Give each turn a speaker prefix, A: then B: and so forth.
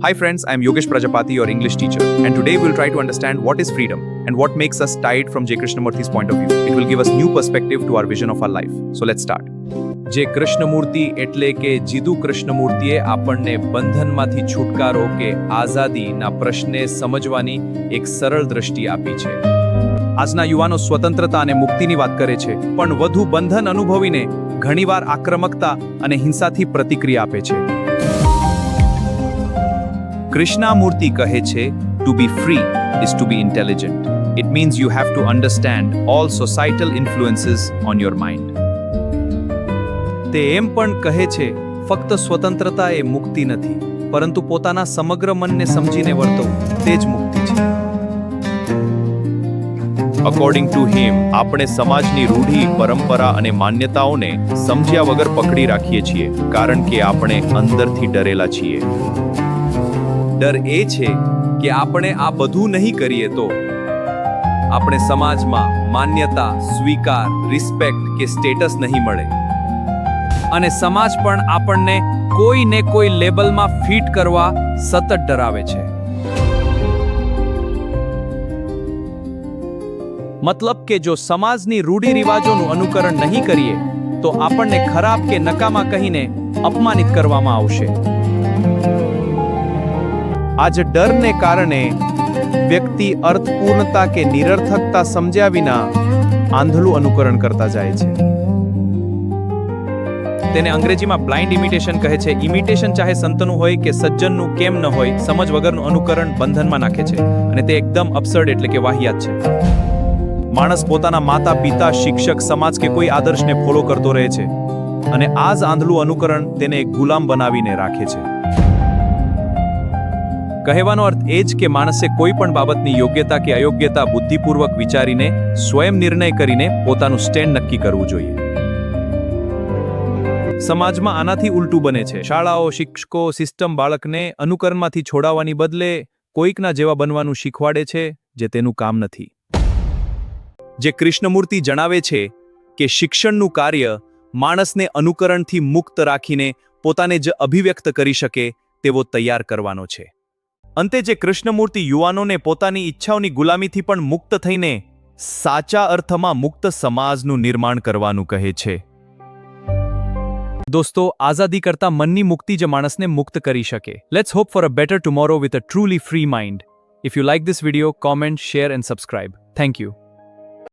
A: Hi friends, I am Yogesh Prajapati, your English teacher, and today we'll try to understand what is freedom and what makes us tied from J. Krishnamurthy's point of view. It will give us new perspective to our vision of our life. So let's start. જે કૃષ્ણમૂર્તિ એટલે કે જીદુ કૃષ્ણમૂર્તિએ આપણને બંધનમાંથી છુટકારો કે આઝાદીના પ્રશ્ને સમજવાની એક સરળ દ્રષ્ટિ આપી છે. આજના યુવાનો સ્વતંત્રતા અને મુક્તિની વાત કરે છે, પણ વધુ બંધન અનુભવીને ઘણીવાર આક્રમકતા અને હિંસાથી પ્રતિક્રિયા આપે છે. કૃષ્ણમૂર્તિ કહે છે, to be free is to be intelligent. It means you have to understand all societal influences on your mind. તે એમ પણ કહે છે, ફક્ત સ્વતંત્રતા એ મુક્તિ નથી, પરંતુ પોતાના સમગ્ર મનને સમજીને વર્તવું તે જ મુક્તિ છે. અકોર્ડિંગ ટુ હિમ, આપણે સમાજની રૂઢિ, પરંપરા અને માન્યતાઓને સમજ્યા વગર પકડી રાખીએ છીએ, કારણ કે આપણે અંદરથી ડરેલા છીએ. ડર એ છે કે આપણે આ બધું નહીં કરીએ તો આપણે સમાજમાં માન્યતા, સ્વીકાર, રિસ્પેક્ટ કે સ્ટેટસ નહીં મળે, અને સમાજ પણ આપણને કોઈ ને કોઈ લેબલમાં ફિટ કરવા સતત ડરાવે છે. મતલબ કે જો સમાજની રૂઢિ રિવાજોનું અનુકરણ નહીં કરીએ તો આપણને ખરાબ કે નકામા કહીને અપમાનિત કરવામાં આવશે. આજ ડરને કારણે વ્યક્તિ અર્થપૂર્ણતા કે નિરર્થકતા સમજ્યા વિના આંધળું અનુકરણ કરતા જાય છે. તેને અંગ્રેજીમાં બ્લાઇન્ડ ઇમિટેશન કહે છે. ઇમિટેશન ચાહે સંતનું હોય કે સજ્જનનું કેમ ન હોય, સમજ વગરનું અનુકરણ બંધનમાં નાખે છે, અને તે એકદમ અબસર્ડ એટલે કે વાહિયાત છે. માણસ પોતાના માતા, પિતા, શિક્ષક, સમાજ કે કોઈ આદર્શને ફોલો કરતો રહે છે, અને આ જ આંધળું અનુકરણ તેને એક ગુલામ બનાવીને રાખે છે. કહેવાનો અર્થ એ જ કે માણસે કોઈ પણ બાબતની યોગ્યતા કે અયોગ્યતા બુદ્ધિપૂર્વક વિચારીને સ્વયં નિર્ણય કરીને પોતાનું સ્ટેન્ડ નક્કી કરવું જોઈએ. સમાજમાં આનાથી ઉલટું બને છે. શાળાઓ, શિક્ષકો, સિસ્ટમ બાળકને અનુકરણમાંથી છોડાવવાની બદલે કોઈકના જેવા બનવાનું શીખવાડે છે, જે તેનું કામ નથી. જે કૃષ્ણમૂર્તિ જણાવે છે કે શિક્ષણનું કાર્ય માણસને અનુકરણથી મુક્ત રાખીને પોતાને જ અભિવ્યક્ત કરી શકે તેવો તૈયાર કરવાનો છે. અંતે જે કૃષ્ણમૂર્તિ યુવાનોને પોતાની ઈચ્છાઓની ગુલામીથી પણ મુક્ત થઈને સાચા અર્થમાં મુક્ત સમાજનું નિર્માણ કરવાનું કહે છે. દોસ્તો, આઝાદી કરતા મનની મુક્તિ જ માણસને મુક્ત કરી શકે. Let's hope for a better tomorrow with a truly free mind. If you like this video, comment, share and subscribe. Thank you.